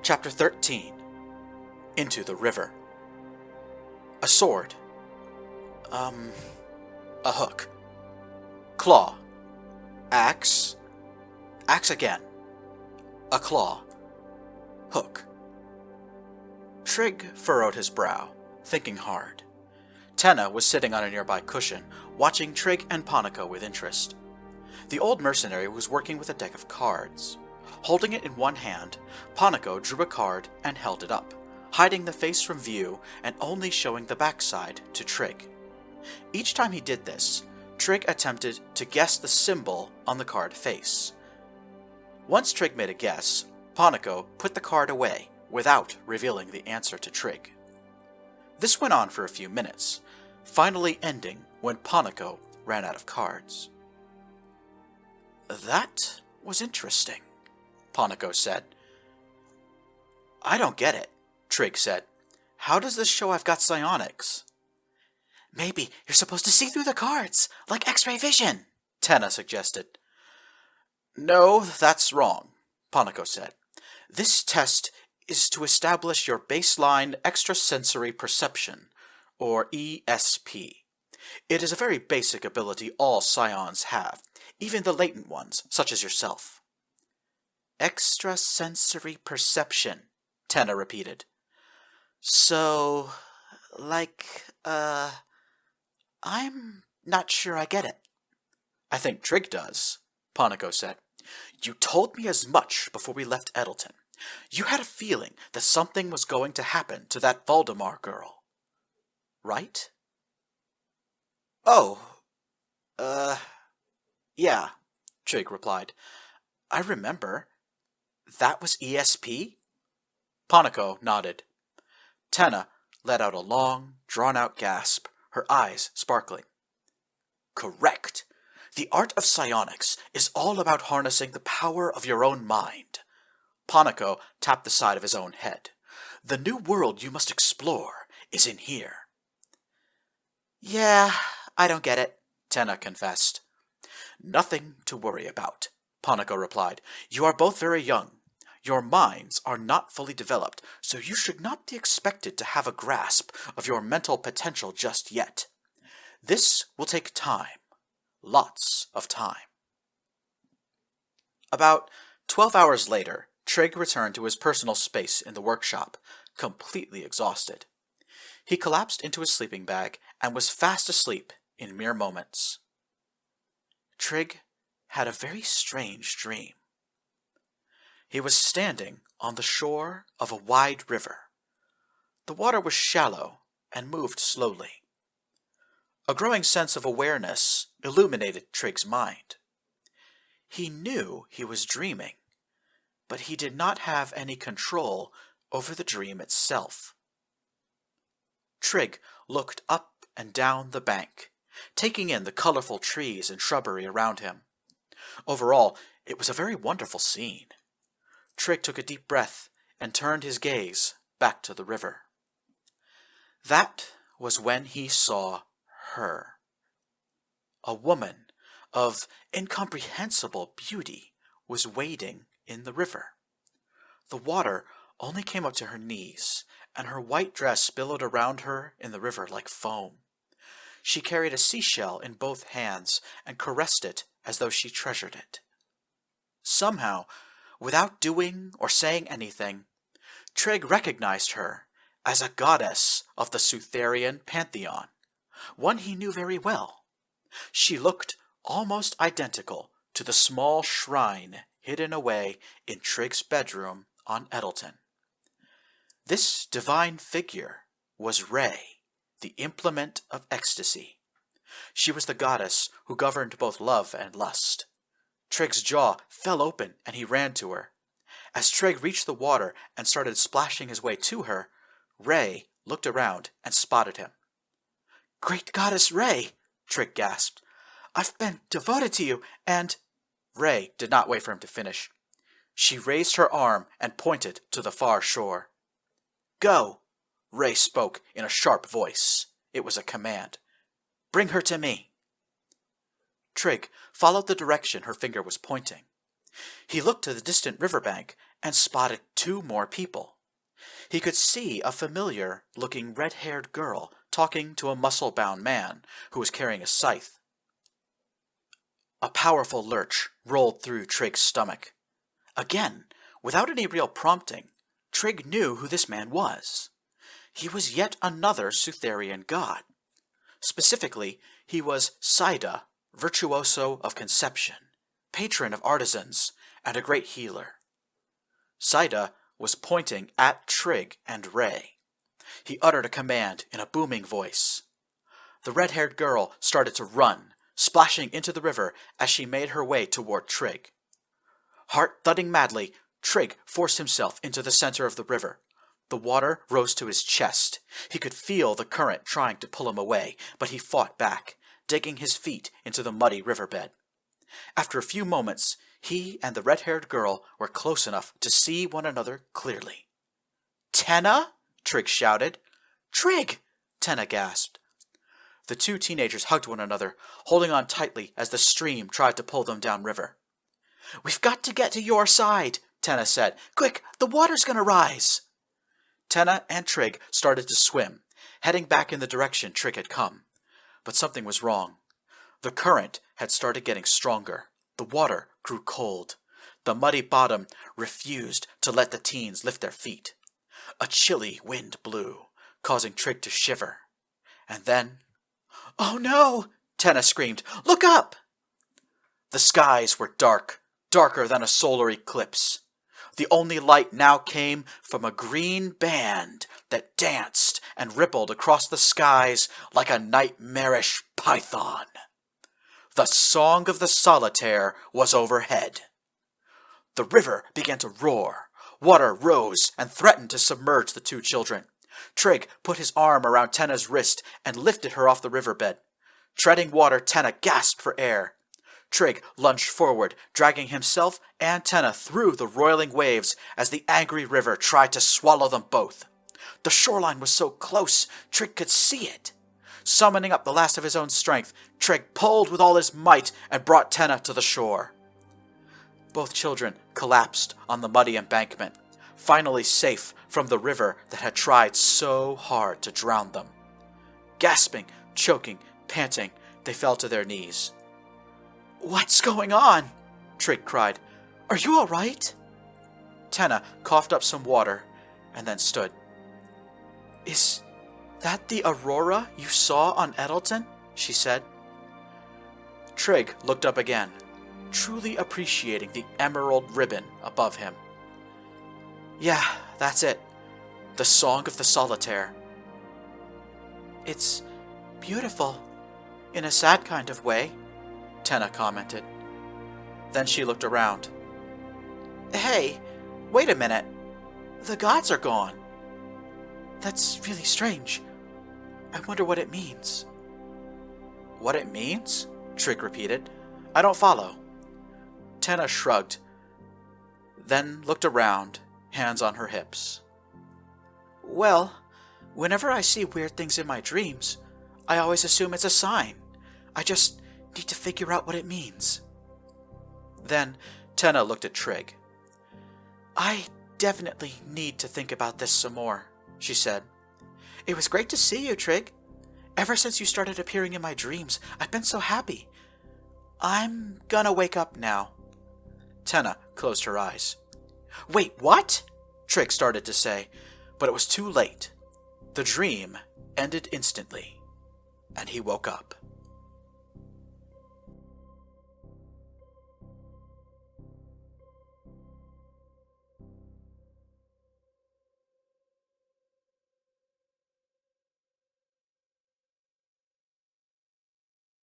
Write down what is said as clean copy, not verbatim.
Chapter 13. Into the River. A sword. A hook. Claw. Axe. Axe again. A claw. Hook. Trig furrowed his brow, thinking hard. Tenna was sitting on a nearby cushion, watching Trig and Panico with interest. The old mercenary was working with a deck of cards. Holding it in one hand, Panico drew a card and held it up, hiding the face from view and only showing the backside to Trig. Each time he did this, Trig attempted to guess the symbol on the card face. Once Trig made a guess, Panico put the card away without revealing the answer to Trig. This went on for a few minutes, finally ending when Panico ran out of cards. "That was interesting," Panico said. "I don't get it," Trig said. "How does this show I've got psionics?" "Maybe you're supposed to see through the cards, like X-ray vision," Tenna suggested. "No, that's wrong," Panico said. "This test is to establish your baseline extrasensory perception, or ESP. It is a very basic ability all psions have, even the latent ones, such as yourself." "Extrasensory perception," Tenna repeated. "So, I'm not sure I get it." "I think Trig does," Panico said. "You told me as much before we left Eddleton. You had a feeling that something was going to happen to that Valdemar girl. Right?" "Oh, yeah," Trig replied. "I remember. That was ESP?" Panico nodded. Tenna let out a long, drawn-out gasp, her eyes sparkling. "Correct. The art of psionics is all about harnessing the power of your own mind." Panico tapped the side of his own head. "The new world you must explore is in here." "Yeah, I don't get it," Tenna confessed. "Nothing to worry about," Panico replied. "You are both very young. Your minds are not fully developed, so you should not be expected to have a grasp of your mental potential just yet. This will take time. Lots of time." About 12 hours later, Trig returned to his personal space in the workshop, completely exhausted. He collapsed into his sleeping bag and was fast asleep in mere moments. Trig had a very strange dream. He was standing on the shore of a wide river. The water was shallow and moved slowly. A growing sense of awareness illuminated Trig's mind. He knew he was dreaming, but he did not have any control over the dream itself. Trig looked up and down the bank, taking in the colorful trees and shrubbery around him. Overall, it was a very wonderful scene. Trig took a deep breath and turned his gaze back to the river. That was when he saw her. A woman of incomprehensible beauty was wading in the river. The water only came up to her knees, and her white dress billowed around her in the river like foam. She carried a seashell in both hands and caressed it as though she treasured it. Somehow, without doing or saying anything, Trig recognized her as a goddess of the Sutherian pantheon, one he knew very well. She looked almost identical to the small shrine hidden away in Trig's bedroom on Eddleton. This divine figure was Ray, the implement of ecstasy. She was the goddess who governed both love and lust. Trig's jaw fell open and he ran to her. As Trig reached the water and started splashing his way to her, Ray looked around and spotted him. "Great goddess Ray," Trig gasped. "I've been devoted to you, and—" Ray did not wait for him to finish. She raised her arm and pointed to the far shore. "Go," Ray spoke in a sharp voice. It was a command. "Bring her to me." Trig followed the direction her finger was pointing. He looked to the distant riverbank and spotted 2 more people. He could see a familiar-looking red-haired girl talking to a muscle-bound man who was carrying a scythe. A powerful lurch rolled through Trig's stomach. Again, without any real prompting, Trig knew who this man was. He was yet another Sutherian god. Specifically, he was Saida, virtuoso of conception, patron of artisans, and a great healer. Saida was pointing at Trig and Ray. He uttered a command in a booming voice. The red-haired girl started to run, splashing into the river as she made her way toward Trig. Heart thudding madly, Trig forced himself into the center of the river. The water rose to his chest. He could feel the current trying to pull him away, but he fought back, digging his feet into the muddy riverbed. After a few moments, he and the red-haired girl were close enough to see one another clearly. "Tenna?" Trig shouted. "Trig!" Tenna gasped. The 2 teenagers hugged one another, holding on tightly as the stream tried to pull them downriver. "We've got to get to your side," Tenna said. "Quick, the water's going to rise." Tenna and Trig started to swim, heading back in the direction Trig had come. But something was wrong. The current had started getting stronger. The water grew cold. The muddy bottom refused to let the teens lift their feet. A chilly wind blew, causing Trig to shiver. And then, "Oh no!" Tenna screamed. "Look up!" The skies were dark, darker than a solar eclipse. The only light now came from a green band that danced and rippled across the skies like a nightmarish python. The song of the Solitaire was overhead. The river began to roar. Water rose and threatened to submerge the 2 children. Trig put his arm around Tenna's wrist and lifted her off the riverbed. Treading water, Tenna gasped for air. Trig lunged forward, dragging himself and Tenna through the roiling waves as the angry river tried to swallow them both. The shoreline was so close, Trig could see it. Summoning up the last of his own strength, Trig pulled with all his might and brought Tenna to the shore. Both children collapsed on the muddy embankment, finally safe from the river that had tried so hard to drown them. Gasping, choking, panting, they fell to their knees. "What's going on?" Trig cried. "Are you all right?" Tenna coughed up some water and then stood. "Is that the aurora you saw on Eddleton?" she said. Trig looked up again, truly appreciating the emerald ribbon above him. "Yeah, that's it. The Song of the Solitaire." "It's beautiful, in a sad kind of way," Tenna commented. Then she looked around. "Hey, wait a minute. The gods are gone. That's really strange. I wonder what it means." "What it means?" Trig repeated. "I don't follow." Tenna shrugged, then looked around, hands on her hips. "Well, whenever I see weird things in my dreams, I always assume it's a sign. I just need to figure out what it means." Then Tenna looked at Trig. "I definitely need to think about this some more," she said. "It was great to see you, Trig. Ever since you started appearing in my dreams, I've been so happy. I'm gonna wake up now." Tenna closed her eyes. "Wait, what?" Trig started to say, but it was too late. The dream ended instantly, and he woke up.